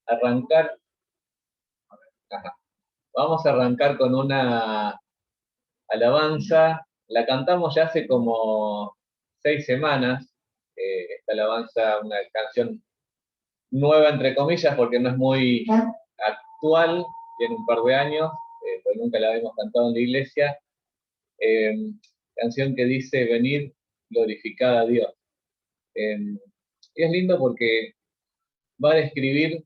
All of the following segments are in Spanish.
arrancar. Ajá. Vamos a arrancar con una alabanza. La cantamos ya hace como 6 semanas. Esta alabanza, una canción nueva, entre comillas, porque no es muy actual, tiene un par de años, pero nunca la habíamos cantado en la iglesia. Canción que dice: venid, glorificad a Dios. Y es lindo porque va a describir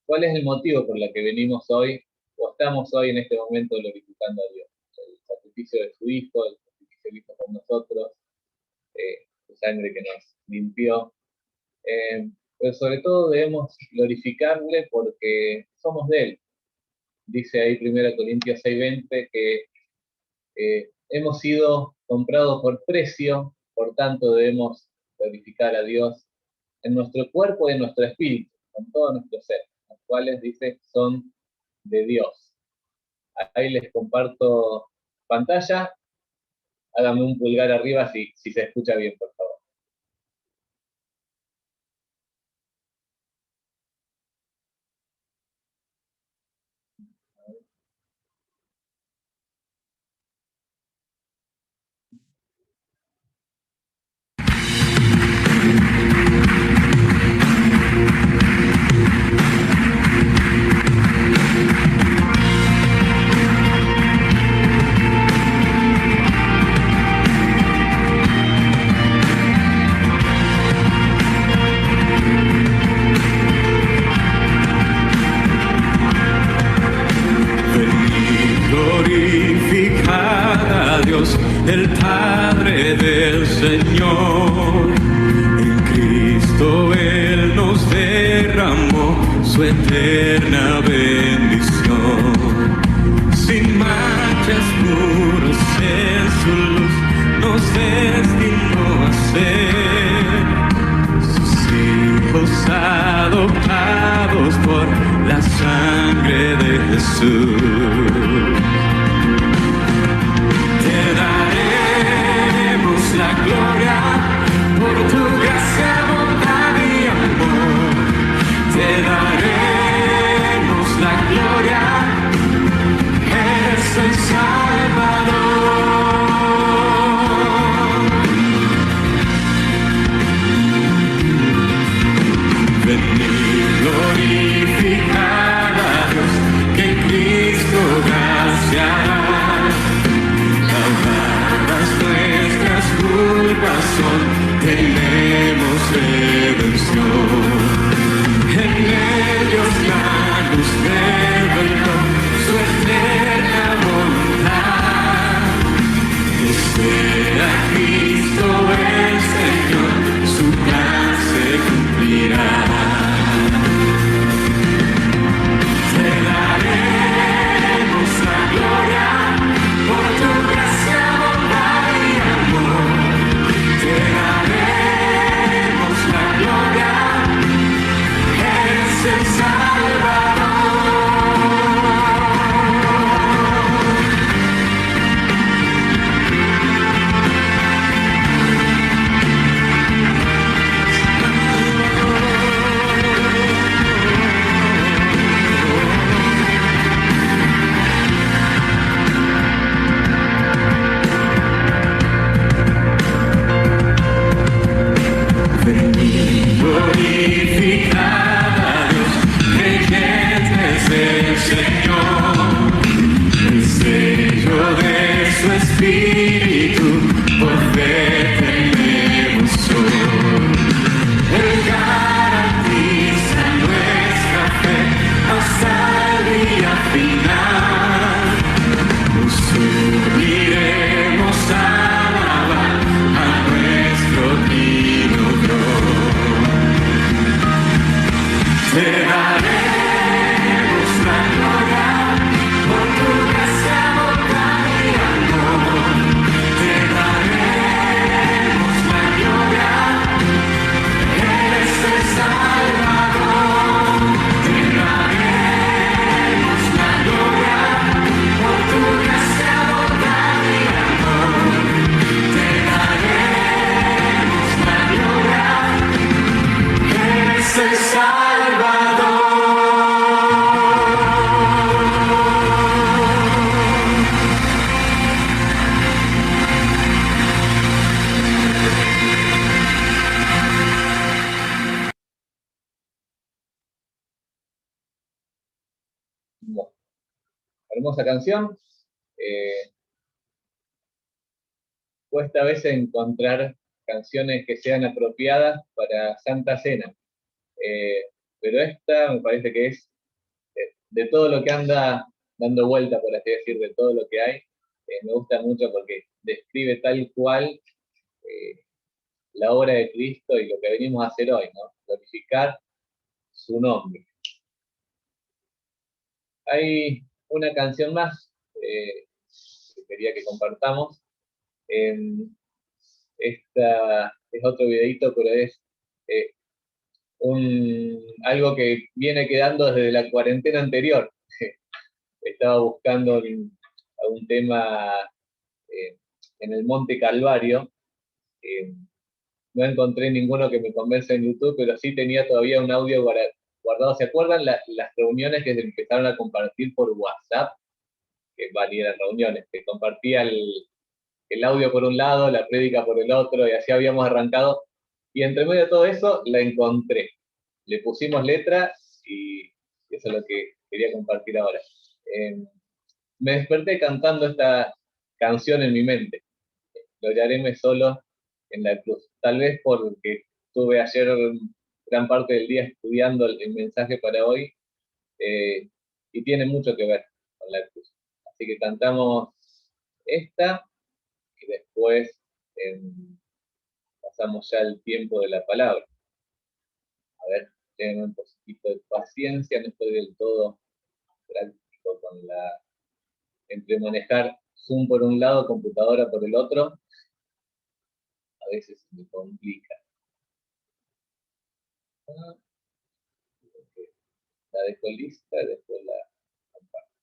cuál es el motivo por el que venimos hoy, o estamos hoy en este momento glorificando a Dios. El sacrificio de su Hijo, el sacrificio que hizo por nosotros, su sangre que nos limpió. Pero sobre todo debemos glorificarle porque somos de Él. Dice ahí 1 Corintios 6:20 que hemos sido comprados por precio, por tanto debemos glorificar a Dios en nuestro cuerpo y en nuestro espíritu, con todo nuestro ser, los cuales dice son de Dios. Ahí les comparto pantalla. Háganme un pulgar arriba si se escucha bien, por favor. El Padre del Señor, en Cristo Él nos derramó su eterna bendición. Sin manchas, puros en su luz, nos destinó a ser sus hijos adoptados por la sangre de Jesús. La gloria por tu gracia, bondad y amor. Te daremos la gloria, eres el Salvador. Venid, glorificar a Dios, que en Cristo gracia hará. Son, tenemos redención. En ellos la luz reveló su eterna voluntad. Que sea Cristo el Señor, su plan se cumplirá. Te daremos la gloria por tu gracia, bondad y amor. Te daremos la gloria, eres el glorificad a Dios, creyentes del Señor, el sello de su Espíritu, por fe tenemos hoy. Él garantiza nuestra fe hasta el día final. Nos uniremos a alabar a nuestro Divino Dios. Te daremos la gloria por tu gracia, bondad y amor. Te daremos la gloria, eres el Salvador. Te daremos la gloria por tu gracia, bondad y amor. Te daremos la gloria, eres el Salvador. Bueno, hermosa canción. Cuesta a veces encontrar canciones que sean apropiadas para Santa Cena. Pero esta me parece que es de todo lo que anda dando vuelta, por así decir, de todo lo que hay, me gusta mucho porque describe tal cual la obra de Cristo y lo que venimos a hacer hoy, ¿no? Glorificar su nombre. Hay una canción más que quería que compartamos. Esta es otro videito, pero es algo que viene quedando desde la cuarentena anterior. Estaba buscando un tema en el Monte Calvario. No encontré ninguno que me convence en YouTube, pero sí tenía todavía un audio guardado. ¿Se acuerdan las reuniones que se empezaron a compartir por WhatsApp? Que valían reuniones, que compartía el audio por un lado, la prédica por el otro, y así habíamos arrancado. Y entre medio de todo eso, la encontré. Le pusimos letra y eso es lo que quería compartir ahora. Me desperté cantando esta canción en mi mente. Gloriareme solo en la cruz. Tal vez porque estuve ayer gran parte del día estudiando el mensaje para hoy y tiene mucho que ver con la cruz. Así que cantamos esta y después pasamos ya al tiempo de la palabra. A ver, tengan un poquito de paciencia, no estoy del todo práctico con entre manejar Zoom por un lado, computadora por el otro. A veces se me complica. La dejo lista y después la comparto.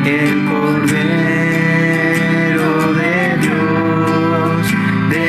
El Cordero de Dios, de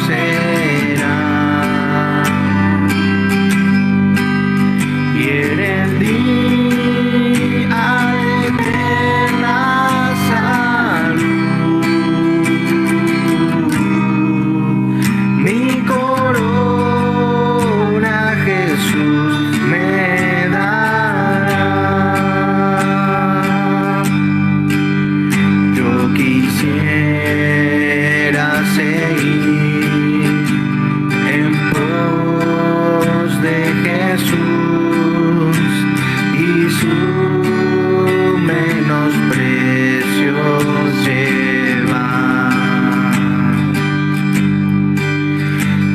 será. Y en el día de eterna salud, mi corona Jesús me dará. Yo quisiera seguir en pos de Jesús y su menosprecio llevar,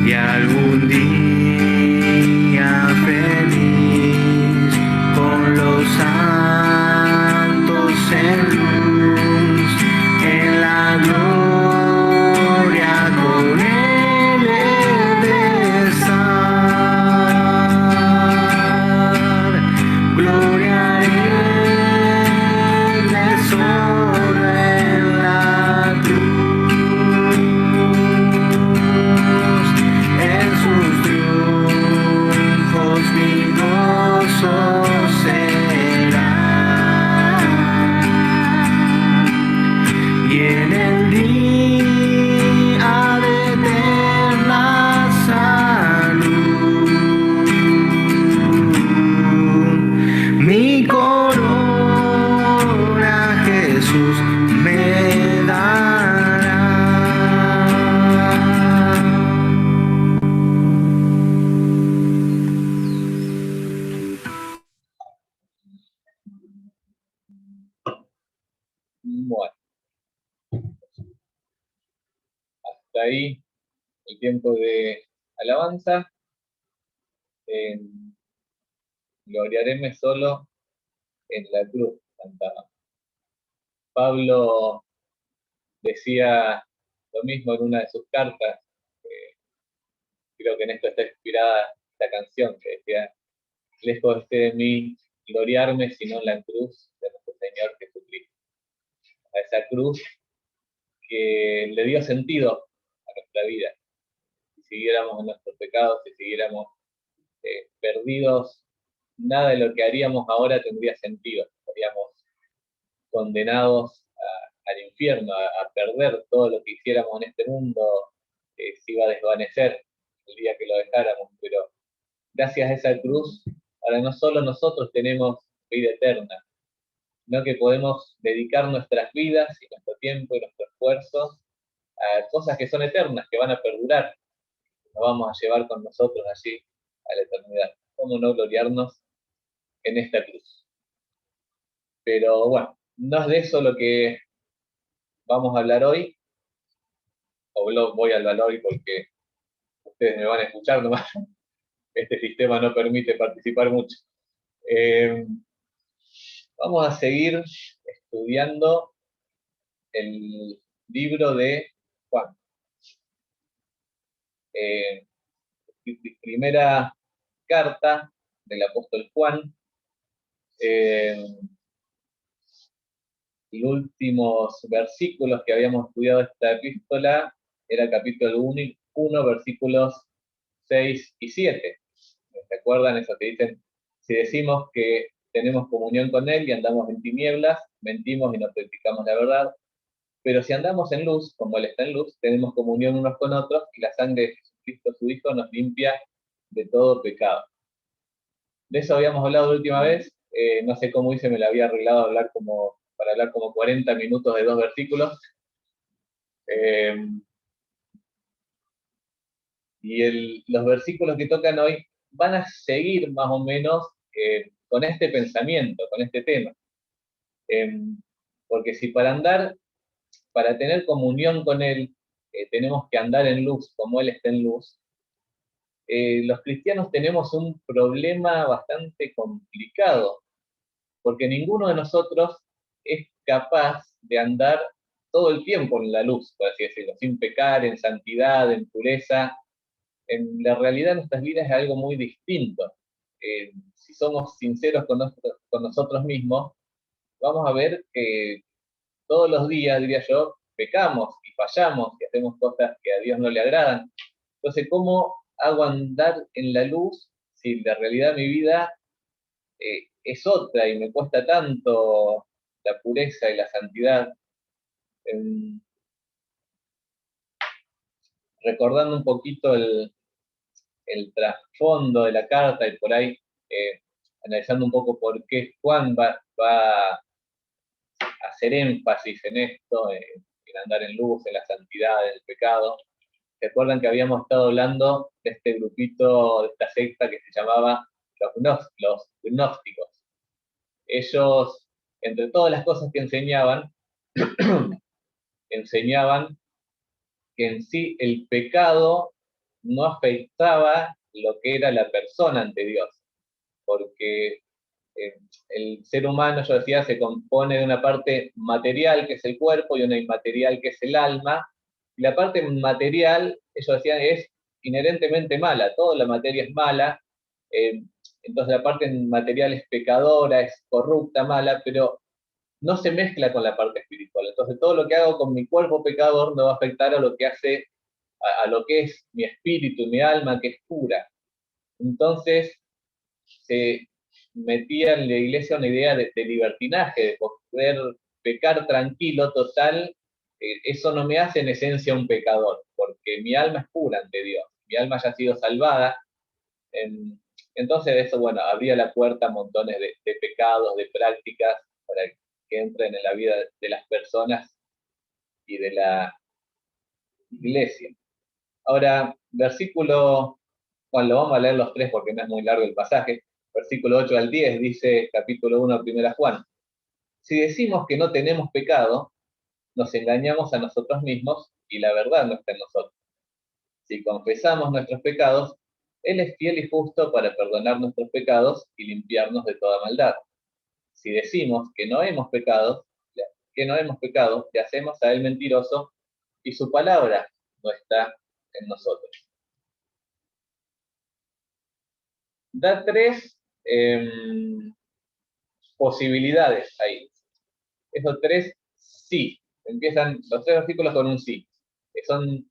y algún día feliz con los santos en luz, en la gloria con él he de estar. Gloria a él, tesoro en la cruz, en sus triunfos mi gozo será. Y en el día de eterna salud, mi corona Jesús me dará. Bueno, hasta ahí el tiempo de alabanza. Gloriaréme solo en la cruz, cantaba. Pablo decía lo mismo en una de sus cartas. Creo que en esto está inspirada esta canción que decía: lejos esté de mí gloriarme, sino en la cruz de nuestro Señor Jesucristo. A esa cruz que le dio sentido a nuestra vida. Si siguiéramos en nuestros pecados, si siguiéramos perdidos, nada de lo que haríamos ahora tendría sentido. Estaríamos condenados al infierno, a perder todo lo que hiciéramos en este mundo. Se iba a desvanecer el día que lo dejáramos, pero gracias a esa cruz, ahora no solo nosotros tenemos vida eterna, sino que podemos dedicar nuestras vidas y nuestro tiempo y nuestro esfuerzo a cosas que son eternas, que van a perdurar, nos vamos a llevar con nosotros allí a la eternidad. ¿Cómo no gloriarnos en esta cruz? Pero bueno, no es de eso lo que vamos a hablar hoy, o voy a hablar hoy porque ustedes me van a escuchar nomás. Este sistema no permite participar mucho. Vamos a seguir estudiando el libro de Juan. Primera carta del apóstol Juan. Los últimos versículos que habíamos estudiado de esta epístola era capítulo 1, versículos 6 y 7. ¿Se acuerdan eso que dicen? Si decimos que tenemos comunión con Él y andamos en tinieblas, mentimos y no practicamos la verdad. Pero si andamos en luz, como Él está en luz, tenemos comunión unos con otros y la sangre de Jesucristo, su Hijo, nos limpia de todo pecado. De eso habíamos hablado la última vez. No sé cómo hice, me la había arreglado para hablar como 40 minutos de 2 versículos. Y los versículos que tocan hoy van a seguir más o menos con este pensamiento, con este tema. Porque si para tener comunión con Él, tenemos que andar en luz, como Él está en luz, los cristianos tenemos un problema bastante complicado, porque ninguno de nosotros es capaz de andar todo el tiempo en la luz, por así decirlo, sin pecar, en santidad, en pureza. En la realidad nuestras vidas es algo muy distinto. Si somos sinceros con nosotros mismos, vamos a ver que todos los días, diría yo, pecamos y fallamos y hacemos cosas que a Dios no le agradan. Entonces, ¿cómo hago andar en la luz si la realidad de mi vida es otra y me cuesta tanto la pureza y la santidad? Recordando un poquito el trasfondo de la carta y por ahí analizando un poco por qué Juan va a hacer énfasis en esto, en andar en luz, en la santidad, en el pecado. Recuerdan que habíamos estado hablando de este grupito, de esta secta que se llamaba los gnósticos. Ellos, entre todas las cosas que enseñaban, enseñaban que en sí el pecado no afectaba lo que era la persona ante Dios, porque el ser humano, yo decía, se compone de una parte material, que es el cuerpo, y una inmaterial, que es el alma, y la parte material, ellos decían, es inherentemente mala, toda la materia es mala, eh, entonces la parte material es pecadora, es corrupta, mala, pero no se mezcla con la parte espiritual. Entonces todo lo que hago con mi cuerpo pecador no va a afectar a lo que hace, a lo que es mi espíritu, mi alma, que es pura. Entonces se metía en la iglesia una idea de libertinaje, de poder pecar tranquilo, total, eso no me hace en esencia un pecador, porque mi alma es pura ante Dios, mi alma ya ha sido salvada. Entonces eso, bueno, abría la puerta a montones de pecados, de prácticas, para que entren en la vida de las personas y de la iglesia. Ahora, versículo, bueno, lo vamos a leer los tres porque no es muy largo el pasaje. Versículo 8 al 10 dice, capítulo 1, primera Juan. Si decimos que no tenemos pecado, nos engañamos a nosotros mismos y la verdad no está en nosotros. Si confesamos nuestros pecados, Él es fiel y justo para perdonar nuestros pecados y limpiarnos de toda maldad. Si decimos que no hemos pecado, le hacemos a Él mentiroso y su palabra no está en nosotros. Da tres posibilidades ahí. Esos tres sí. Empiezan los tres versículos con un sí. Que son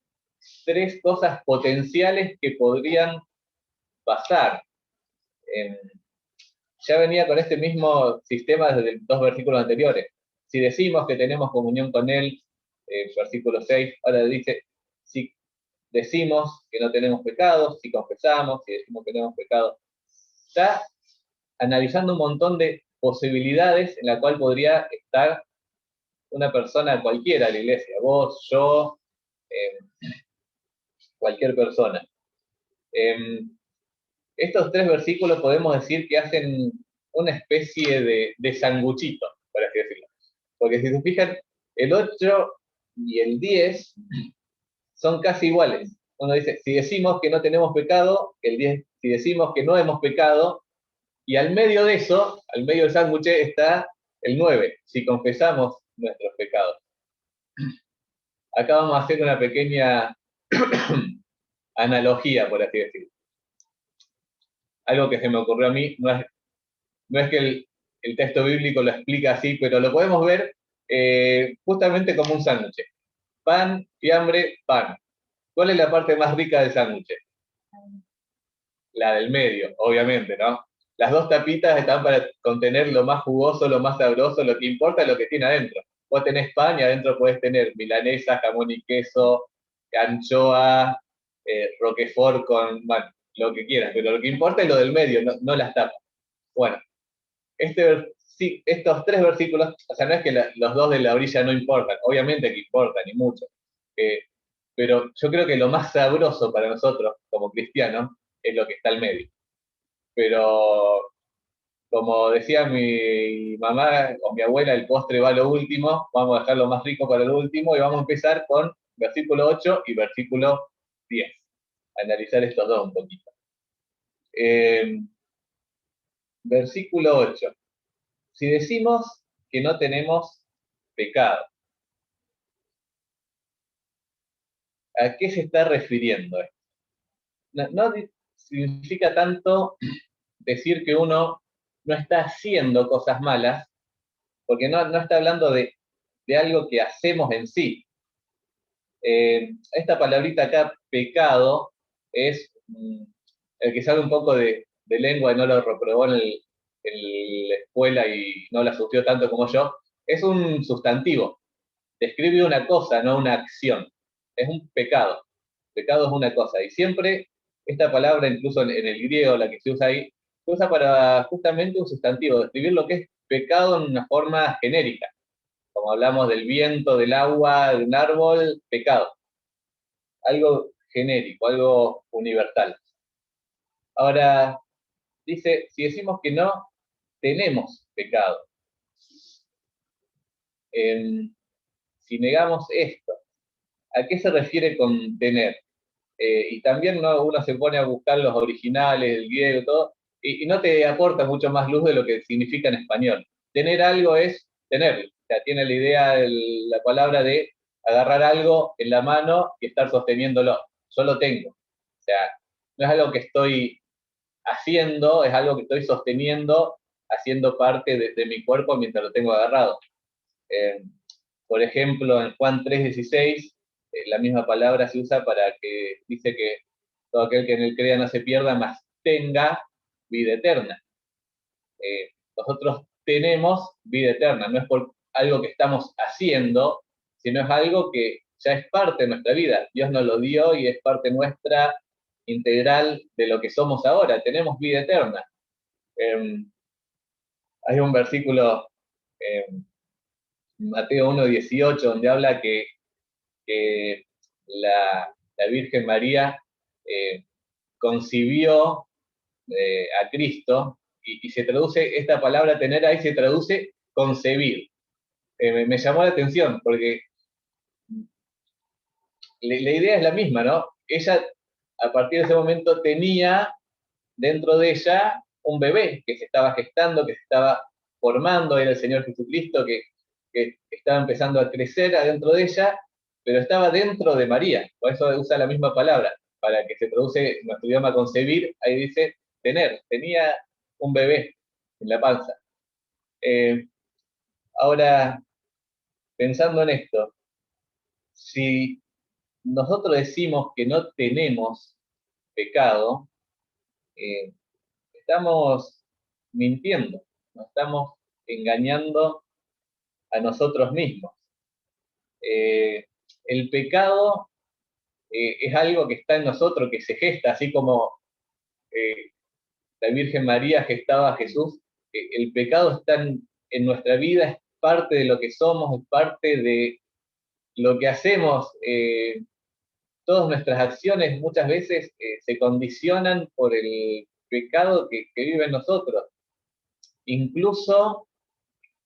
tres cosas potenciales que podrían pasar. Ya venía con este mismo sistema desde los dos versículos anteriores. Si decimos que tenemos comunión con Él, versículo 6, ahora dice, si decimos que no tenemos pecados, si confesamos, si decimos que no tenemos pecados, está analizando un montón de posibilidades en la cual podría estar una persona cualquiera de la iglesia, vos, yo, cualquier persona. Estos tres versículos podemos decir que hacen una especie de sanguchito, por así decirlo. Porque si se fijan, el 8 y el 10 son casi iguales. Uno dice, si decimos que no tenemos pecado, el 10, si decimos que no hemos pecado, y al medio de eso, al medio del sándwich está el 9, si confesamos nuestros pecados. Acá vamos a hacer una pequeña analogía, por así decirlo. Algo que se me ocurrió a mí, no es que el texto bíblico lo explica así, pero lo podemos ver justamente como un sándwich. Pan, fiambre, pan. ¿Cuál es la parte más rica del sándwich? La del medio, obviamente, ¿no? Las dos tapitas están para contener lo más jugoso, lo más sabroso, lo que importa es lo que tiene adentro. Vos tenés pan y adentro podés tener milanesa, jamón y queso, anchoa, roquefort con, bueno, lo que quieras, pero lo que importa es lo del medio, no las tapas. Bueno, sí, estos tres versículos, o sea, no es que los dos de la orilla no importan, obviamente que importan y mucho, pero yo creo que lo más sabroso para nosotros como cristianos es lo que está al medio. Pero como decía mi mamá o mi abuela, el postre va a lo último, vamos a dejar lo más rico para lo último y vamos a empezar con versículo 8 y versículo 10. Analizar estos dos un poquito. Versículo 8. Si decimos que no tenemos pecado, ¿a qué se está refiriendo esto? No significa tanto decir que uno no está haciendo cosas malas, porque no está hablando de algo que hacemos en sí, Esta palabrita acá, pecado, es el que sabe un poco de lengua y no lo reprobó en la escuela y no la sufrió tanto como yo, es un sustantivo. Describe una cosa, no una acción. Es un pecado. Pecado es una cosa. Y siempre esta palabra, incluso en el griego, la que se usa ahí, se usa para justamente un sustantivo, describir lo que es pecado en una forma genérica. Como hablamos del viento, del agua, de un árbol, pecado. Algo genérico, algo universal. Ahora, dice, si decimos que no, tenemos pecado. Si negamos esto, ¿a qué se refiere con tener? Y también ¿no? uno se pone a buscar los originales, el griego y todo, y no te aporta mucho más luz de lo que significa en español. Tener algo es tener, o sea, tiene la idea, la palabra de agarrar algo en la mano y estar sosteniéndolo. Yo lo tengo. O sea, no es algo que estoy haciendo, es algo que estoy sosteniendo, haciendo parte de mi cuerpo mientras lo tengo agarrado. Eh, por ejemplo, en Juan 3:16, la misma palabra se usa para que dice que todo aquel que en él crea no se pierda, mas tenga vida eterna. Nosotros tenemos vida eterna, no es por algo que estamos haciendo, sino es algo que ya es parte de nuestra vida. Dios nos lo dio y es parte nuestra integral de lo que somos ahora. Tenemos vida eterna. Hay un versículo, Mateo 1:18, donde habla que la Virgen María concibió a Cristo y se traduce, esta palabra tener ahí se traduce concebir. Me llamó la atención porque la idea es la misma, ¿no? Ella a partir de ese momento tenía dentro de ella un bebé que se estaba gestando, que se estaba formando, era el Señor Jesucristo que estaba empezando a crecer adentro de ella, pero estaba dentro de María, por eso usa la misma palabra, para que se traduce en nuestro idioma concebir, ahí dice tener, tenía un bebé en la panza. Ahora, pensando en esto, si nosotros decimos que no tenemos pecado, eh, estamos mintiendo, nos estamos engañando a nosotros mismos. Eh, el pecado es algo que está en nosotros, que se gesta, así como eh, la Virgen María gestaba a Jesús. El pecado está en nuestra vida, es parte de lo que somos, es parte de lo que hacemos. Todas nuestras acciones muchas veces se condicionan por el pecado que vive en nosotros. Incluso,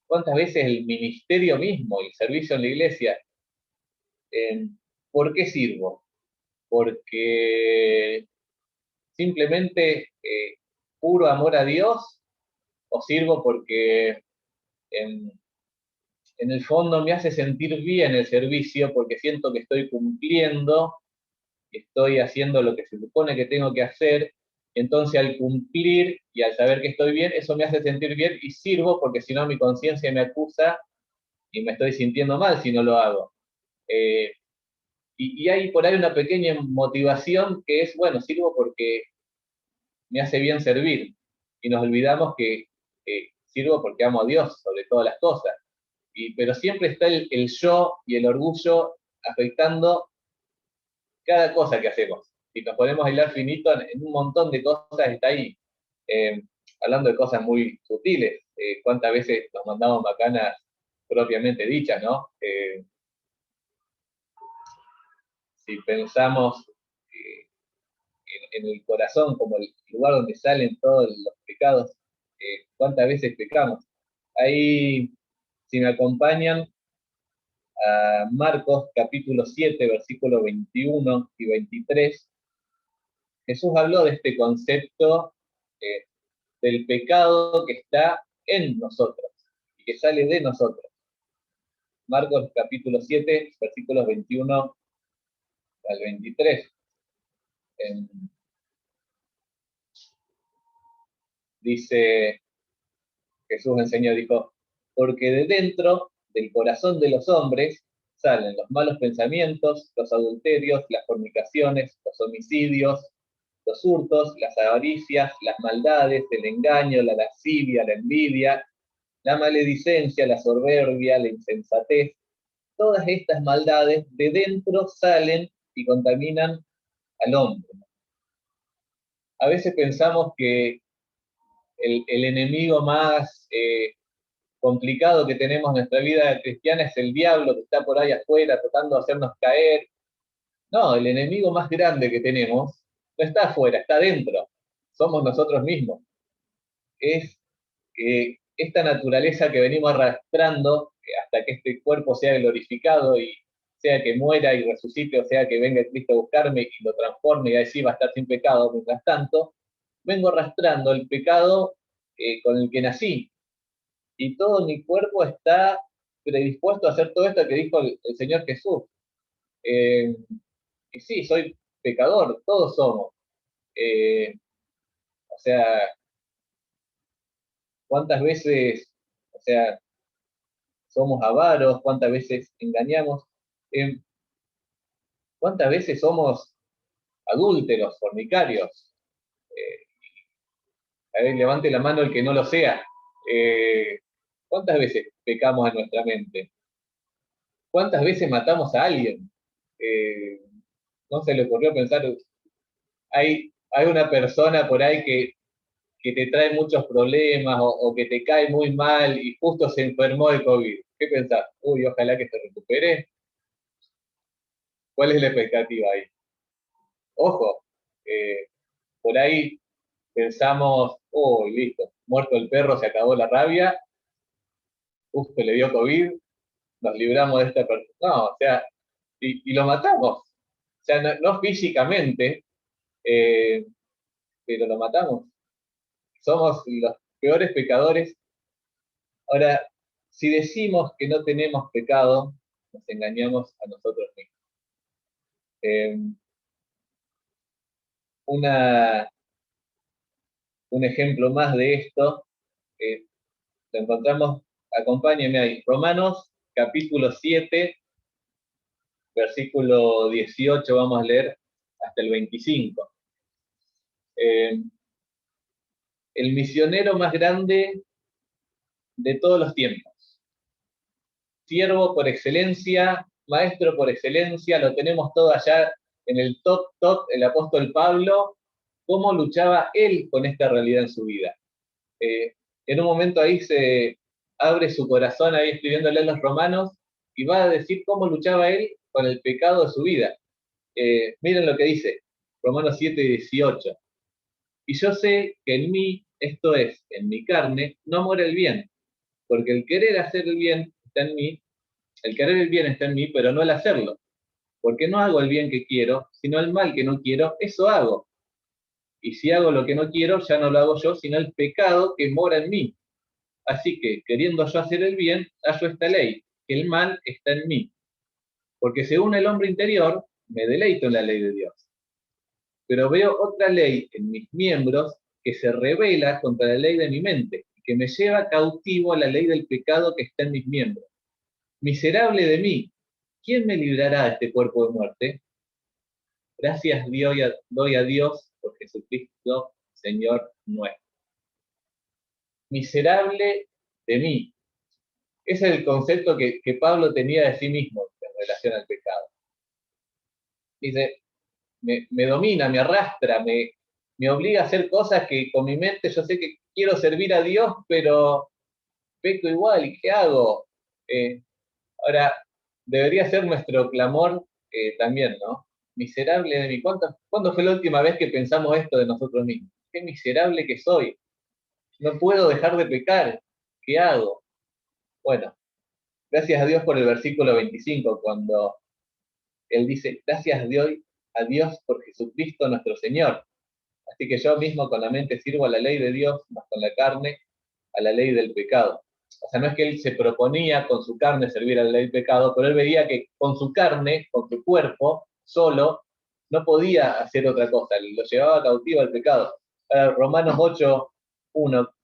¿cuántas veces el ministerio mismo, el servicio en la iglesia? Eh, ¿Por qué sirvo? Porque simplemente puro amor a Dios, o sirvo porque en, en el fondo me hace sentir bien el servicio porque siento que estoy cumpliendo, que estoy haciendo lo que se supone que tengo que hacer. Entonces al cumplir y al saber que estoy bien, eso me hace sentir bien y sirvo porque si no mi conciencia me acusa y me estoy sintiendo mal si no lo hago. Eh, y hay por ahí una pequeña motivación que es, bueno, sirvo porque me hace bien servir. Y nos olvidamos que sirvo porque amo a Dios sobre todas las cosas. Pero siempre está el yo y el orgullo afectando cada cosa que hacemos. Si nos ponemos a hilar finito en un montón de cosas, está ahí. Eh, Hablando de cosas muy sutiles, cuántas veces nos mandamos macanas propiamente dichas, ¿no? Si pensamos en el corazón como el lugar donde salen todos los pecados, cuántas veces pecamos. Ahí, si me acompañan, a Marcos capítulo 7, versículos 21 y 23, Jesús habló de este concepto eh, del pecado que está en nosotros y que sale de nosotros. Marcos capítulo 7, versículos 21 al 23. Dice, Jesús enseñó, dijo, porque de dentro del corazón de los hombres salen los malos pensamientos, los adulterios, las fornicaciones, los homicidios, los hurtos, las avaricias, las maldades, el engaño, la lascivia, la envidia, la maledicencia, la soberbia, la insensatez. Todas estas maldades de dentro salen y contaminan al hombre. A veces pensamos que el enemigo más complicado que tenemos en nuestra vida cristiana es el diablo que está por ahí afuera tratando de hacernos caer. No, el enemigo más grande que tenemos no está afuera, está dentro. Somos nosotros mismos. Es esta naturaleza que venimos arrastrando hasta que este cuerpo sea glorificado y sea que muera y resucite, o sea que venga Cristo a buscarme y lo transforme y así va a estar sin pecado. Mientras tanto, vengo arrastrando el pecado con el que nací, y todo mi cuerpo está predispuesto a hacer todo esto que dijo el Señor Jesús. Y sí, soy pecador, todos somos. O sea, ¿cuántas veces, o sea, somos avaros? ¿Cuántas veces engañamos? ¿Cuántas veces somos adúlteros, fornicarios? A ver, levante la mano el que no lo sea. ¿Cuántas veces pecamos en nuestra mente? ¿Cuántas veces matamos a alguien? No se le ocurrió pensar, hay una persona por ahí que te trae muchos problemas o que te cae muy mal y justo se enfermó de COVID. ¿Qué pensás? Uy, ojalá que se recupere. ¿Cuál es la expectativa ahí? Ojo, por ahí pensamos, uy, listo, muerto el perro, se acabó la rabia, justo le dio COVID, nos libramos de esta persona. No, o sea, y lo matamos. O sea, no físicamente, eh, pero lo matamos. Somos los peores pecadores. Ahora, si decimos que no tenemos pecado, nos engañamos a nosotros mismos. Eh, un ejemplo más de esto, lo encontramos, acompáñenme ahí, Romanos capítulo 7, versículo 18, vamos a leer hasta el 25. El misionero más grande de todos los tiempos, siervo por excelencia, maestro por excelencia, lo tenemos todo allá en el top, el apóstol Pablo, cómo luchaba él con esta realidad en su vida. En un momento ahí se abre su corazón ahí escribiéndole a los romanos y va a decir cómo luchaba él con el pecado de su vida. Miren lo que dice, Romanos 7:18. Y yo sé que en mí, esto es, en mi carne, no mora el bien, porque el querer hacer el bien está en mí, el querer el bien está en mí, pero no el hacerlo. Porque no hago el bien que quiero, sino el mal que no quiero, eso hago. Y si hago lo que no quiero, ya no lo hago yo, sino el pecado que mora en mí. Así que, queriendo yo hacer el bien, hallo esta ley, que el mal está en mí. Porque según el hombre interior, me deleito en la ley de Dios. Pero veo otra ley en mis miembros que se revela contra la ley de mi mente, que me lleva cautivo a la ley del pecado que está en mis miembros. Miserable de mí, ¿quién me librará de este cuerpo de muerte? Gracias doy a Dios por Jesucristo, Señor nuestro. Miserable de mí. Ese es el concepto que Pablo tenía de sí mismo en relación al pecado. Dice, me domina, me arrastra, me obliga a hacer cosas que con mi mente yo sé que quiero servir a Dios, pero peco igual, ¿y qué hago? Ahora, debería ser nuestro clamor también, ¿no? Miserable de mí. ¿Cuándo fue la última vez que pensamos esto de nosotros mismos? Qué miserable que soy. No puedo dejar de pecar. ¿Qué hago? Bueno, gracias a Dios por el versículo 25, cuando él dice, gracias a Dios por Jesucristo nuestro Señor. Así que yo mismo con la mente sirvo a la ley de Dios, más con la carne a la ley del pecado. O sea, no es que él se proponía con su carne servir a la ley del pecado, pero él veía que con su carne, con su cuerpo, solo, no podía hacer otra cosa, lo llevaba cautivo al pecado. Romanos 8:1,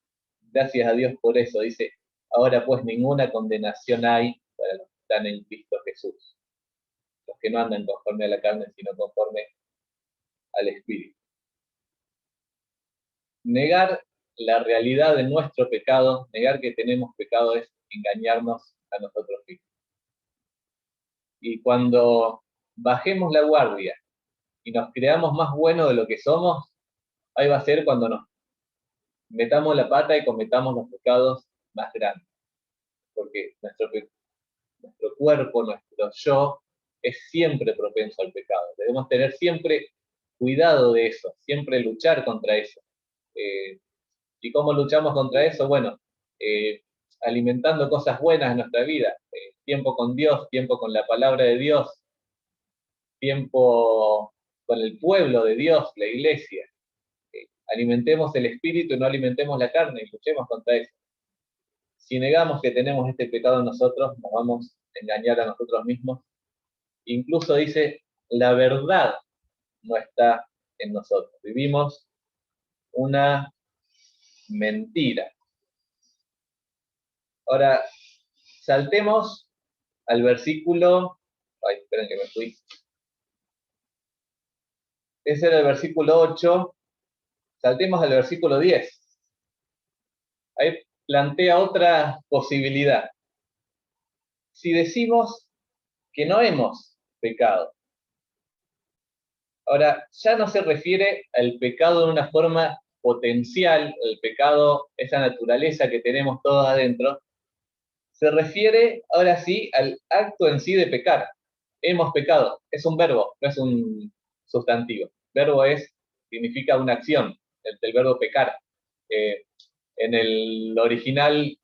gracias a Dios por eso, dice, ahora pues ninguna condenación hay para los que están en Cristo Jesús, los que no andan conforme a la carne, sino conforme al Espíritu. Negar la realidad de nuestro pecado, negar que tenemos pecado, es engañarnos a nosotros mismos. Y cuando bajemos la guardia y nos creamos más buenos de lo que somos, ahí va a ser cuando nos metamos la pata y cometamos los pecados más grandes. Porque nuestro cuerpo, nuestro yo, es siempre propenso al pecado. Debemos tener siempre cuidado de eso, siempre luchar contra eso. ¿Y cómo luchamos contra eso? Bueno, alimentando cosas buenas en nuestra vida. Tiempo con Dios, tiempo con la palabra de Dios, tiempo con el pueblo de Dios, la iglesia. Alimentemos el espíritu y no alimentemos la carne y luchemos contra eso. Si negamos que tenemos este pecado en nosotros, nos vamos a engañar a nosotros mismos. Incluso dice, la verdad no está en nosotros. Vivimos una mentira. Ahora, saltemos al versículo... Ay, esperen que me fui. Ese era el versículo 8. Saltemos al versículo 10. Ahí plantea otra posibilidad. Si decimos que no hemos pecado, ahora ya no se refiere al pecado de una forma potencial, el pecado, esa naturaleza que tenemos todos adentro, se refiere ahora sí al acto en sí de pecar. Hemos pecado, es un verbo, no es un sustantivo. Verbo significa una acción, del verbo pecar. En el original,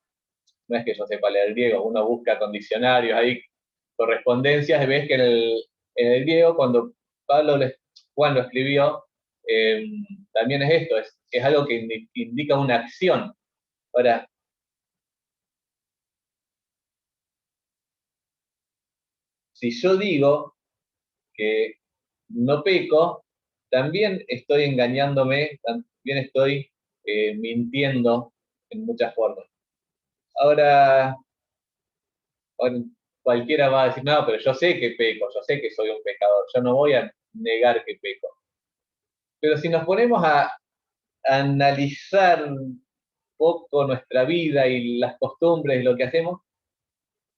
no es que yo sepa leer griego, uno busca con diccionarios, hay correspondencias, y ves que en el griego, cuando Juan lo escribió, también es esto, es algo que indica una acción. Ahora, si yo digo que no peco, también estoy engañándome, también estoy mintiendo en muchas formas. Ahora, cualquiera va a decir, no, pero yo sé que peco, yo sé que soy un pecador, yo no voy a negar que peco. Pero si nos ponemos a analizar un poco nuestra vida y las costumbres, lo que hacemos,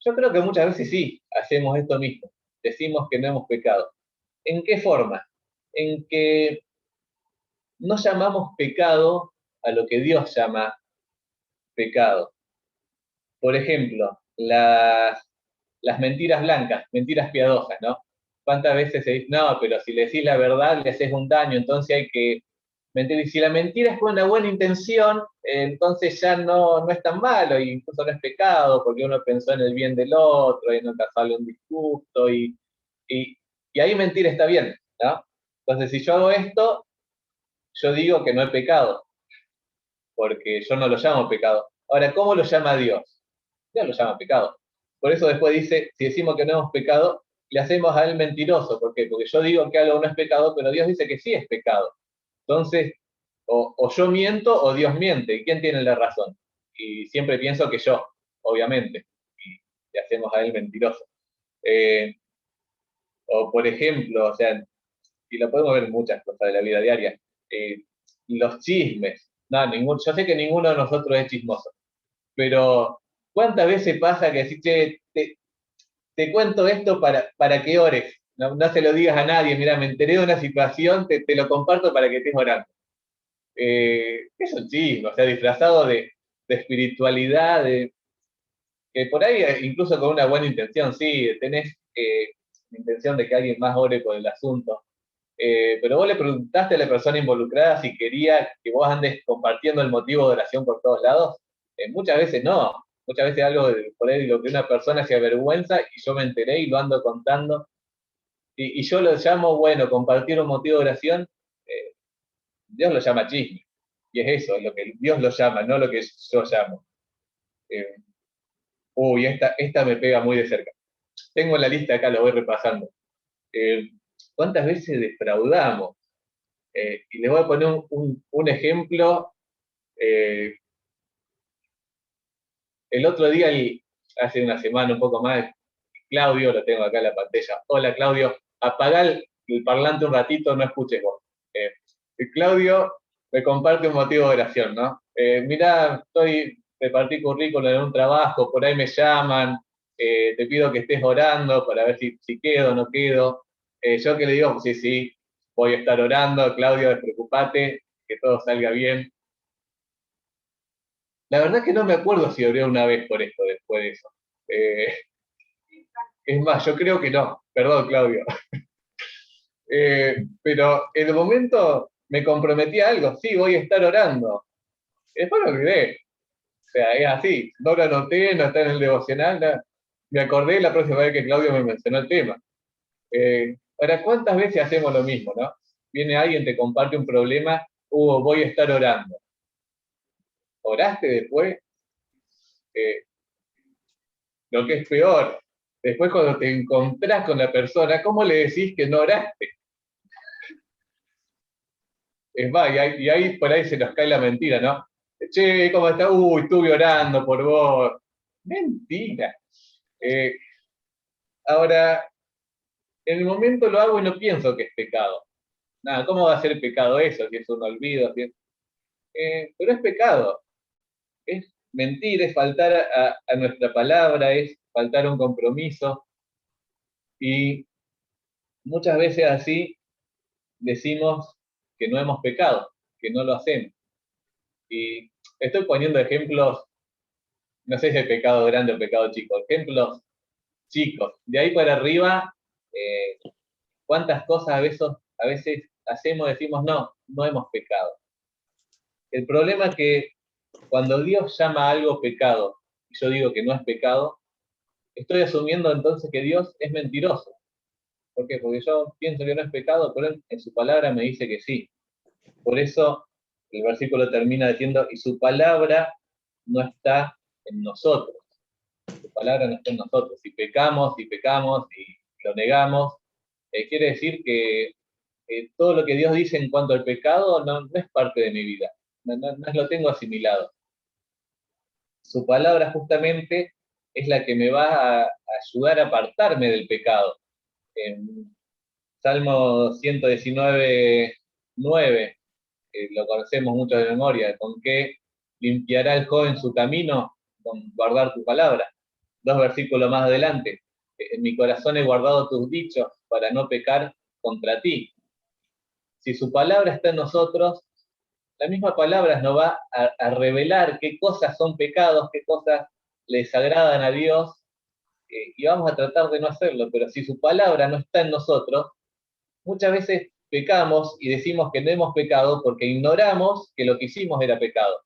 yo creo que muchas veces sí, hacemos esto mismo, decimos que no hemos pecado. ¿En qué forma? En que no llamamos pecado a lo que Dios llama pecado. Por ejemplo, las mentiras blancas, mentiras piadosas, ¿no? ¿Cuántas veces se dice, no, pero si le decís la verdad le haces un daño, entonces hay que mentir? Y si la mentira es con una buena intención, entonces ya no es tan malo, e incluso no es pecado, porque uno pensó en el bien del otro y no causarle un disgusto, y ahí mentir está bien, ¿no? Entonces, si yo hago esto, yo digo que no he pecado, porque yo no lo llamo pecado. Ahora, ¿cómo lo llama Dios? Dios lo llama pecado. Por eso después dice, si decimos que no hemos pecado, le hacemos a él mentiroso. ¿Por qué? Porque yo digo que algo no es pecado, pero Dios dice que sí es pecado. Entonces, o yo miento o Dios miente. ¿Y quién tiene la razón? Y siempre pienso que yo, obviamente. Y le hacemos a él mentiroso. O por ejemplo, o sea, y lo podemos ver en muchas cosas de la vida diaria, los chismes. No, yo sé que ninguno de nosotros es chismoso, pero ¿cuántas veces pasa que decís, che, te cuento esto para que ores? No se lo digas a nadie, mira, me enteré de una situación, te lo comparto para que estés orando. Es un chisme, o sea, disfrazado de espiritualidad, que por ahí, incluso con una buena intención, sí, tenés la intención de que alguien más ore por el asunto, pero vos le preguntaste a la persona involucrada si quería que vos andes compartiendo el motivo de oración por todos lados. Muchas veces no, muchas veces algo por ahí lo que una persona se avergüenza y yo me enteré y lo ando contando. Y yo lo llamo, bueno, compartir un motivo de oración, eh, Dios lo llama chisme. Y es eso, es lo que Dios lo llama, no lo que yo llamo. Eh, esta me pega muy de cerca. Tengo la lista acá, lo voy repasando. ¿Cuántas veces defraudamos? Y les voy a poner un ejemplo. El otro día, hace una semana, un poco más, Claudio, lo tengo acá en la pantalla. Hola Claudio, apagá el parlante un ratito, no escuches vos. Claudio me comparte un motivo de oración, ¿no? Mirá, repartí currículum en un trabajo, por ahí me llaman, te pido que estés orando para ver si quedo o no quedo. Yo que le digo, pues sí, voy a estar orando, Claudio, despreocupate, que todo salga bien. La verdad es que no me acuerdo si oré una vez por esto, después de eso. Eh, es más, yo creo que no. Perdón, Claudio. Pero en el momento me comprometí a algo, sí, voy a estar orando. Y después lo olvidé. O sea, es así, no lo anoté, no está en el devocional, me acordé la próxima vez que Claudio me mencionó el tema. Ahora, ¿cuántas veces hacemos lo mismo, no? Viene alguien, te comparte un problema, voy a estar orando. ¿Oraste después? Eh, lo que es peor, después cuando te encontrás con la persona, ¿cómo le decís que no oraste? Es más, y ahí por ahí se nos cae la mentira, ¿no? Che, ¿cómo estás? Uy, estuve orando por vos. Mentira. Eh, ahora, en el momento lo hago y no pienso que es pecado. Nada, ¿cómo va a ser pecado eso? Si es un olvido. Pero es pecado. Es mentir, es faltar a nuestra palabra, es faltar a un compromiso. Y muchas veces así decimos que no hemos pecado, que no lo hacemos. Y estoy poniendo ejemplos, no sé si es pecado grande o pecado chico, ejemplos chicos. De ahí para arriba, cuántas cosas a veces hacemos, decimos, no hemos pecado. El problema es que cuando Dios llama a algo pecado, y yo digo que no es pecado, estoy asumiendo entonces que Dios es mentiroso. ¿Por qué? Porque yo pienso que no es pecado, pero Él en su palabra me dice que sí. Por eso el versículo termina diciendo, y su palabra no está en nosotros. Su palabra no está en nosotros. Si pecamos y lo negamos, quiere decir que todo lo que Dios dice en cuanto al pecado no es parte de mi vida. No lo tengo asimilado. Su palabra justamente es la que me va a ayudar a apartarme del pecado. En Salmo 119, 9, lo conocemos mucho de memoria, con que limpiará el joven su camino con guardar tu palabra. 2 versículos más adelante, en mi corazón he guardado tus dichos para no pecar contra ti. Si su palabra está en nosotros, la misma palabra nos va a revelar qué cosas son pecados, qué cosas le desagradan a Dios, y vamos a tratar de no hacerlo, pero si su palabra no está en nosotros, muchas veces pecamos y decimos que no hemos pecado porque ignoramos que lo que hicimos era pecado,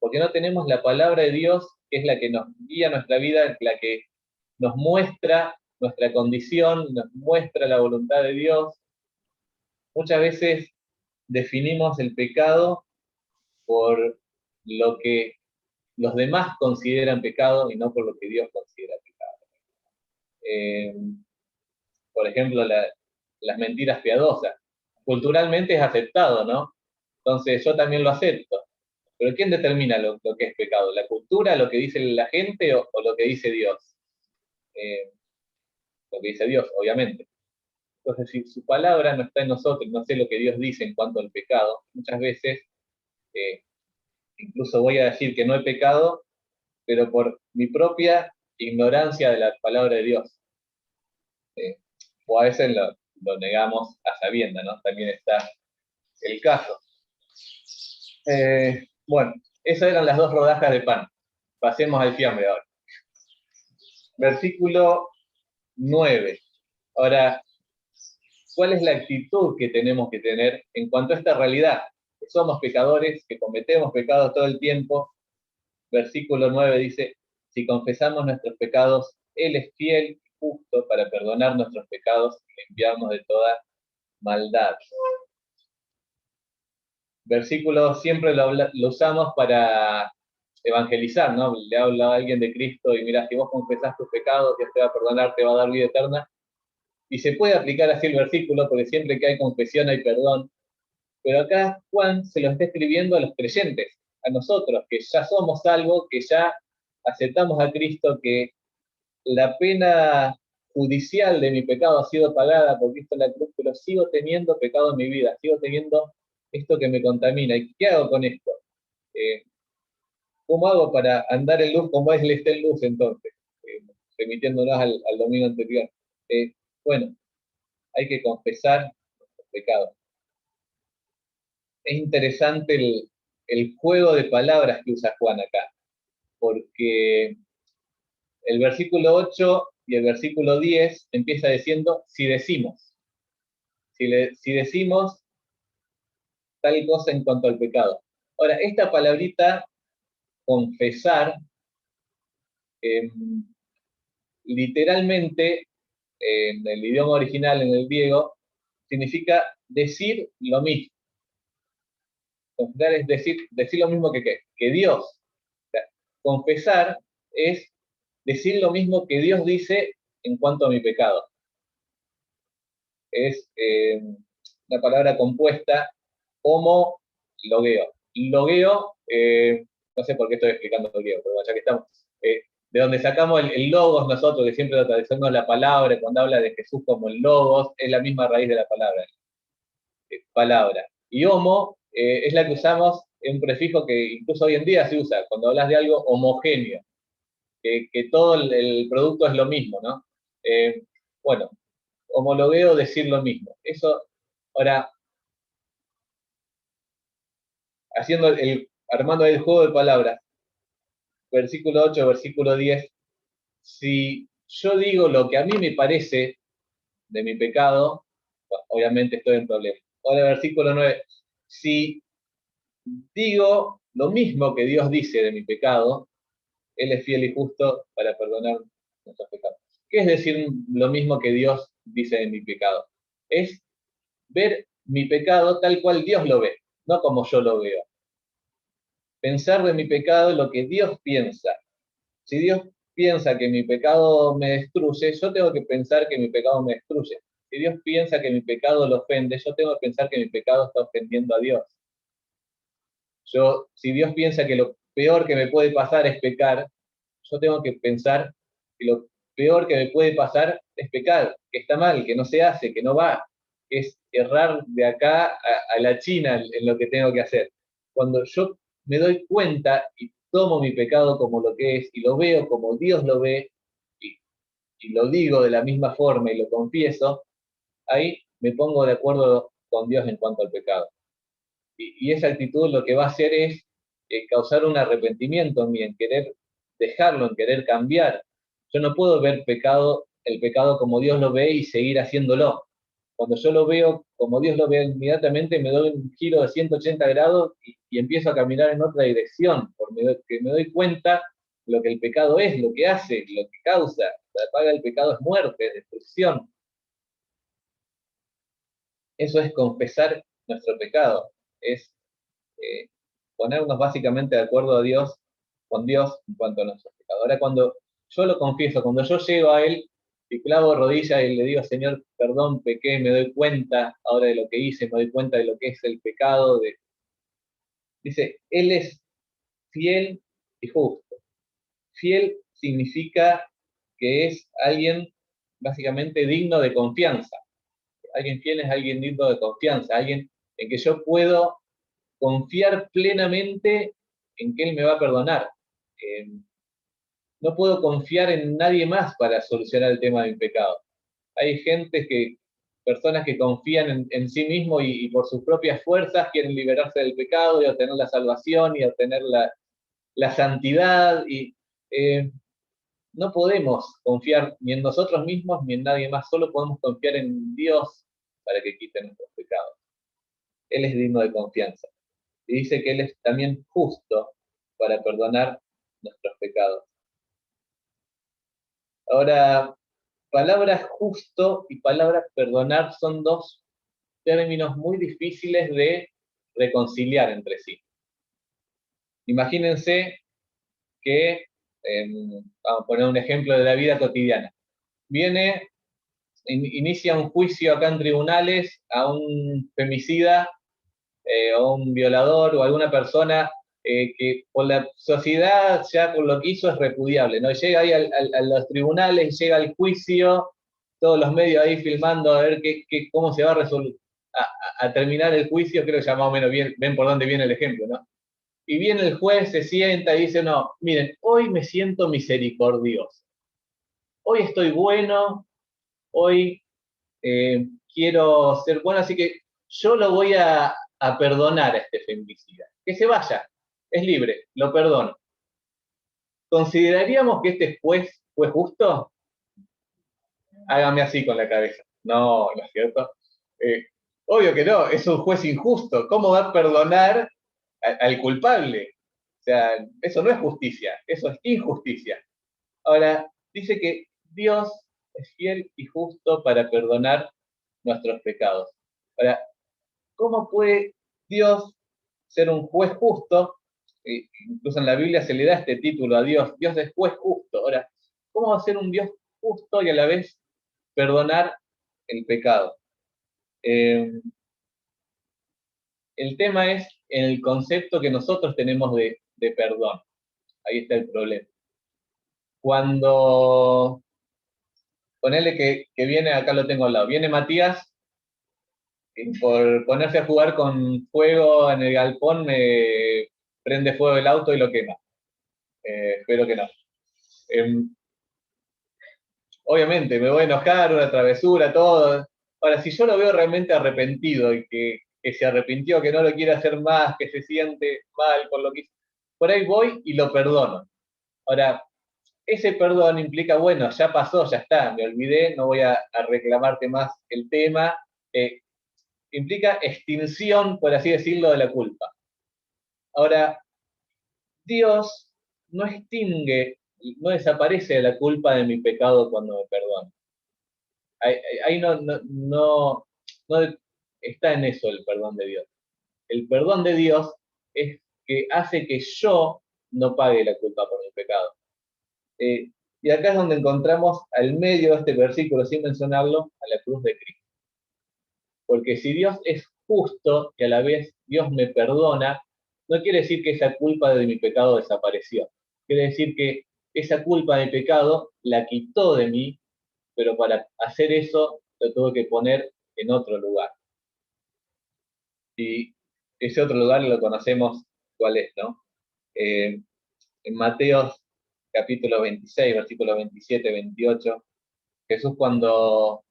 porque no tenemos la palabra de Dios, que es la que nos guía nuestra vida, la que nos muestra nuestra condición, nos muestra la voluntad de Dios. Muchas veces definimos el pecado por lo que los demás consideran pecado y no por lo que Dios considera pecado. Eh, por ejemplo, las mentiras piadosas. Culturalmente es aceptado, ¿no? Entonces yo también lo acepto. Pero ¿quién determina lo que es pecado? ¿La cultura, lo que dice la gente o lo que dice Dios? Lo que dice Dios, obviamente. Entonces, si su palabra no está en nosotros, no sé lo que Dios dice en cuanto al pecado, muchas veces eh, incluso voy a decir que no he pecado, pero por mi propia ignorancia de la palabra de Dios. Eh, o a veces lo negamos a sabienda, ¿no? También está el caso. Bueno, esas eran las 2 rodajas de pan. Pasemos al fiambre ahora. Versículo 9. Ahora, ¿cuál es la actitud que tenemos que tener en cuanto a esta realidad? Que somos pecadores, que cometemos pecados todo el tiempo. Versículo 9 dice, si confesamos nuestros pecados, Él es fiel y justo para perdonar nuestros pecados y limpiarnos de toda maldad. Versículo siempre lo usamos para evangelizar, ¿no? Le habla a alguien de Cristo y mira, si vos confesás tus pecados, Dios te va a perdonar, te va a dar vida eterna. Y se puede aplicar así el versículo, porque siempre que hay confesión hay perdón. Pero acá Juan se lo está escribiendo a los creyentes, a nosotros, que ya somos salvos, que ya aceptamos a Cristo, que la pena judicial de mi pecado ha sido pagada por Cristo en la cruz, pero sigo teniendo pecado en mi vida, sigo teniendo esto que me contamina. ¿Y qué hago con esto? ¿Cómo hago para andar en luz como Él está en luz entonces? Remitiéndonos al domingo anterior. Bueno, hay que confesar los pecados. Es interesante el juego de palabras que usa Juan acá, porque el versículo 8 y el versículo 10 empieza diciendo, si decimos, si decimos tal cosa en cuanto al pecado. Ahora, esta palabrita, confesar, eh, literalmente, en el idioma original, en el griego, significa decir lo mismo. Confesar es decir lo mismo que Dios. O sea, confesar es decir lo mismo que Dios dice en cuanto a mi pecado. Es una palabra compuesta como logueo. Logueo, no sé por qué estoy explicando logueo, pero ya que estamos, de donde sacamos el logos nosotros, que siempre traducimos la palabra, cuando habla de Jesús como el logos, es la misma raíz de la palabra, palabra. Y homo es la que usamos, es un prefijo que incluso hoy en día se usa, cuando hablas de algo homogéneo, que todo el producto es lo mismo, ¿no? Bueno, homologueo, decir lo mismo. Eso, ahora, armando el juego de palabras, versículo 8, versículo 10, si yo digo lo que a mí me parece de mi pecado, bueno, obviamente estoy en problema. Ahora, versículo 9, si digo lo mismo que Dios dice de mi pecado, Él es fiel y justo para perdonar nuestros pecados. ¿Qué es decir lo mismo que Dios dice de mi pecado? Es ver mi pecado tal cual Dios lo ve, no como yo lo veo. Pensar de mi pecado lo que Dios piensa. Si Dios piensa que mi pecado me destruye, yo tengo que pensar que mi pecado me destruye. Si Dios piensa que mi pecado lo ofende, yo tengo que pensar que mi pecado está ofendiendo a Dios. Si Dios piensa que lo peor que me puede pasar es pecar, yo tengo que pensar que lo peor que me puede pasar es pecar, que está mal, que no se hace, que no va, que es errar de acá a la China en lo que tengo que hacer. Cuando yo me doy cuenta y tomo mi pecado como lo que es y lo veo como Dios lo ve y, y lo digo de la misma forma y lo confieso, ahí me pongo de acuerdo con Dios en cuanto al pecado. Y esa actitud lo que va a hacer es causar un arrepentimiento en mí, en querer dejarlo, en querer cambiar. Yo no puedo ver el pecado como Dios lo ve y seguir haciéndolo. Cuando yo lo veo como Dios lo ve, inmediatamente me doy un giro de 180 grados y empiezo a caminar en otra dirección, porque me doy cuenta lo que el pecado es, lo que hace, lo que causa. La paga del pecado es muerte, es destrucción. Eso es confesar nuestro pecado, es ponernos básicamente de acuerdo con Dios en cuanto a nuestros pecados. Ahora, cuando yo lo confieso, cuando yo llego a Él y clavo rodillas y le digo, Señor, perdón, pequé, me doy cuenta ahora de lo que hice, me doy cuenta de lo que es el pecado, dice, Él es fiel y justo. Fiel significa que es alguien básicamente digno de confianza. Alguien fiel es alguien digno de confianza, alguien en que yo puedo confiar plenamente en que Él me va a perdonar. No puedo confiar en nadie más para solucionar el tema de mi pecado. Hay personas que confían en sí mismos y por sus propias fuerzas quieren liberarse del pecado y obtener la salvación y obtener la santidad. No podemos confiar ni en nosotros mismos ni en nadie más, solo podemos confiar en Dios para que quite nuestros pecados. Él es digno de confianza. Y dice que Él es también justo para perdonar nuestros pecados. Ahora, palabra justo y palabra perdonar son dos términos muy difíciles de reconciliar entre sí. Imagínense que, vamos a poner un ejemplo de la vida cotidiana. Inicia un juicio acá en tribunales a un femicida o un violador o alguna persona que por la sociedad ya con lo que hizo es repudiable, ¿no? Llega ahí a los tribunales, llega al juicio, todos los medios ahí filmando a ver cómo se va a terminar el juicio, creo que ya más o menos ven por dónde viene el ejemplo, ¿no? Y viene el juez, se sienta y dice, no, miren, hoy me siento misericordioso, hoy estoy bueno, hoy quiero ser bueno, así que yo lo voy a perdonar a este feminicida. Que se vaya, es libre, lo perdono. ¿Consideraríamos que este juez fue justo? Hágame así con la cabeza. No, no es cierto. Eh, obvio que no, es un juez injusto. ¿Cómo va a perdonar al culpable? O sea, eso no es justicia, eso es injusticia. Ahora, dice que Dios es fiel y justo para perdonar nuestros pecados. Ahora, ¿cómo puede Dios ser un juez justo? Incluso en la Biblia se le da este título a Dios, Dios es juez justo. Ahora, ¿cómo va a ser un Dios justo y a la vez perdonar el pecado? Eh, el tema es en el concepto que nosotros tenemos de perdón. Ahí está el problema. Cuando, ponele que viene, acá lo tengo al lado, viene Matías y por ponerse a jugar con fuego en el galpón me prende fuego el auto y lo quema. Espero que no. Eh, obviamente, me voy a enojar, una travesura, todo. Ahora, si yo lo veo realmente arrepentido y que se arrepintió, que no lo quiere hacer más, que se siente mal con lo que hizo, por ahí voy y lo perdono. Ahora, ese perdón implica, bueno, ya pasó, ya está, me olvidé, no voy a reclamarte más el tema. Implica extinción, por así decirlo, de la culpa. Ahora, Dios no extingue, no desaparece la culpa de mi pecado cuando me perdona. Ahí no está en eso el perdón de Dios. El perdón de Dios es que hace que yo no pague la culpa por mi pecado. Y acá es donde encontramos al medio de este versículo, sin mencionarlo, a la cruz de Cristo. Porque si Dios es justo y a la vez Dios me perdona, no quiere decir que esa culpa de mi pecado desapareció. Quiere decir que esa culpa de mi pecado la quitó de mí, pero para hacer eso lo tuve que poner en otro lugar. Y ese otro lugar lo conocemos cuál es, ¿no? En Mateo capítulo 26, versículos 27, 28, Jesús cuando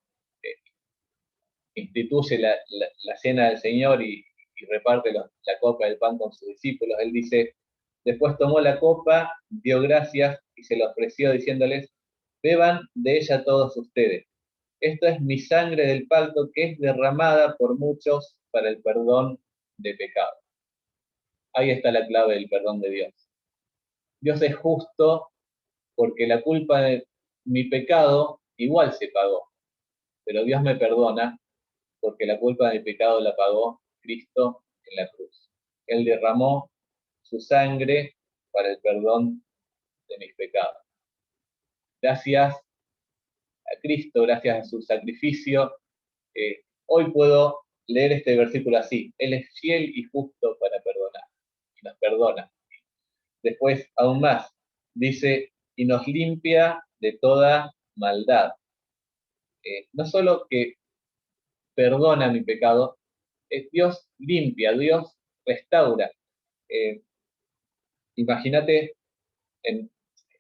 instituye la cena del Señor y reparte la copa del pan con sus discípulos, él dice, después tomó la copa, dio gracias y se la ofreció diciéndoles, beban de ella todos ustedes. Esta es mi sangre del pacto que es derramada por muchos para el perdón de pecados. Ahí está la clave del perdón de Dios. Dios es justo porque la culpa de mi pecado igual se pagó, pero Dios me perdona porque la culpa de mi pecado la pagó Cristo en la cruz. Él derramó su sangre para el perdón de mis pecados. Gracias a Cristo, gracias a su sacrificio, hoy puedo leer este versículo así. Él es fiel y justo para perdonar. Y nos perdona. Después, aún más, dice, y nos limpia de toda maldad. No solo que perdona mi pecado, Dios limpia, Dios restaura. Eh, Imagínate en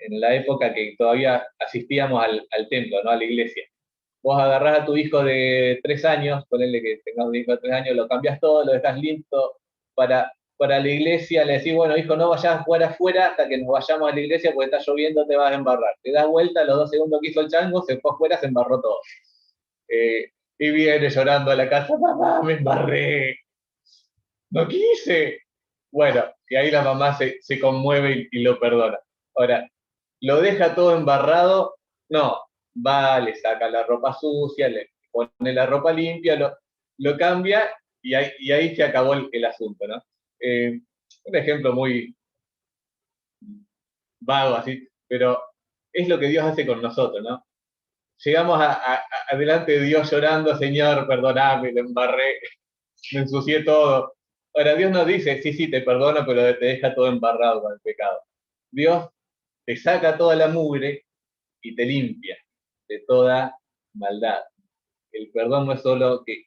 la época que todavía asistíamos al templo, ¿no? A la iglesia. Vos agarrás a tu hijo de 3 años, ponele que tengas un hijo de 3 años, lo cambias todo, lo dejas listo para la iglesia, le decís, bueno, hijo, no vayas a jugar afuera hasta que nos vayamos a la iglesia porque está lloviendo, te vas a embarrar. Te das vuelta, los 2 segundos que hizo el chango, se fue afuera, se embarró todo. Y viene llorando a la casa, mamá, me embarré, no quise. Bueno, y ahí la mamá se conmueve y lo perdona. Ahora, ¿lo deja todo embarrado? No, va, le saca la ropa sucia, le pone la ropa limpia, lo cambia y ahí se acabó el asunto, ¿no? Un ejemplo muy vago así, pero es lo que Dios hace con nosotros, ¿no? Llegamos adelante de Dios llorando, Señor, perdoname, me embarré, me ensucié todo. Ahora, Dios no dice, sí, sí, te perdono, pero te deja todo embarrado con el pecado. Dios te saca toda la mugre y te limpia de toda maldad. El perdón no es solo que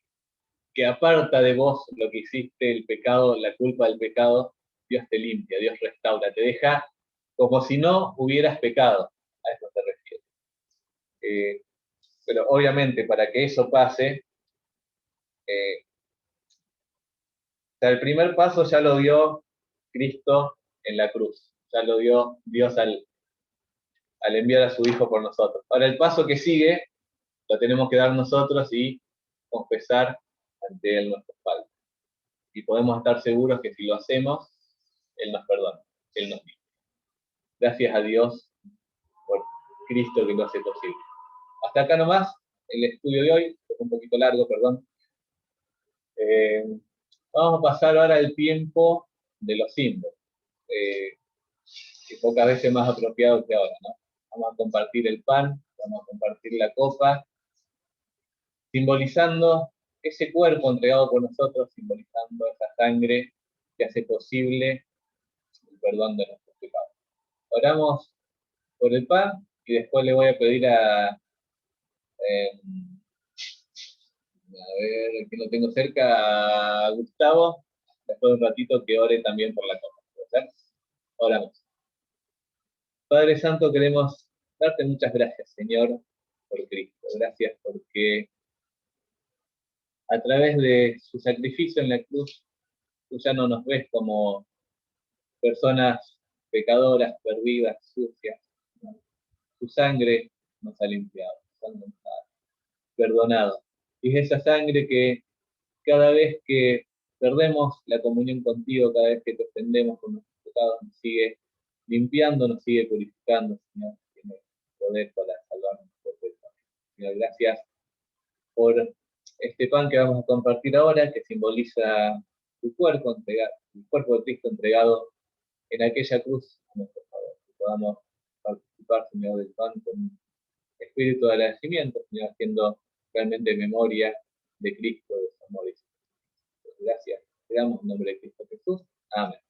aparta de vos lo que hiciste, el pecado, la culpa del pecado, Dios te limpia, Dios restaura, te deja como si no hubieras pecado. A eso se refiere. Pero obviamente para que eso pase, eh, o sea, el primer paso ya lo dio Cristo en la cruz, ya lo dio Dios al enviar a su Hijo por nosotros. Ahora el paso que sigue lo tenemos que dar nosotros y confesar ante Él nuestras faltas. Y podemos estar seguros que si lo hacemos, Él nos perdona, Él nos limpia. Gracias a Dios por Cristo que lo hace posible. Hasta acá nomás el estudio de hoy, fue un poquito largo, perdón. Vamos a pasar ahora al tiempo de los símbolos, que pocas veces más apropiado que ahora, ¿no? Vamos a compartir el pan, vamos a compartir la copa, simbolizando ese cuerpo entregado por nosotros, simbolizando esa sangre que hace posible el perdón de nuestros pecados. Oramos por el pan y después le voy a pedir a ver, aquí lo tengo cerca, a Gustavo, después de un ratito que ore también por la copa. ¿Puede ser? Oramos. Padre Santo, queremos darte muchas gracias, Señor, por Cristo. Gracias porque a través de su sacrificio en la cruz, tú ya no nos ves como personas pecadoras, perdidas, sucias, ¿no? Tu sangre nos ha limpiado, tu sangre nos ha perdonado. Y es esa sangre que cada vez que perdemos la comunión contigo, cada vez que te ofendemos con nuestros pecados, nos sigue limpiando, nos sigue purificando, Señor, tiene poder para salvarnos por pecado. Señor, gracias por este pan que vamos a compartir ahora, que simboliza tu cuerpo entregado, el cuerpo de Cristo entregado en aquella cruz a nuestro favor. Que podamos participar, Señor, del pan con espíritu de agradecimiento, Señor, haciendo realmente memoria de Cristo, de su amor y su gracias. Te damos en nombre de Cristo Jesús. Amén.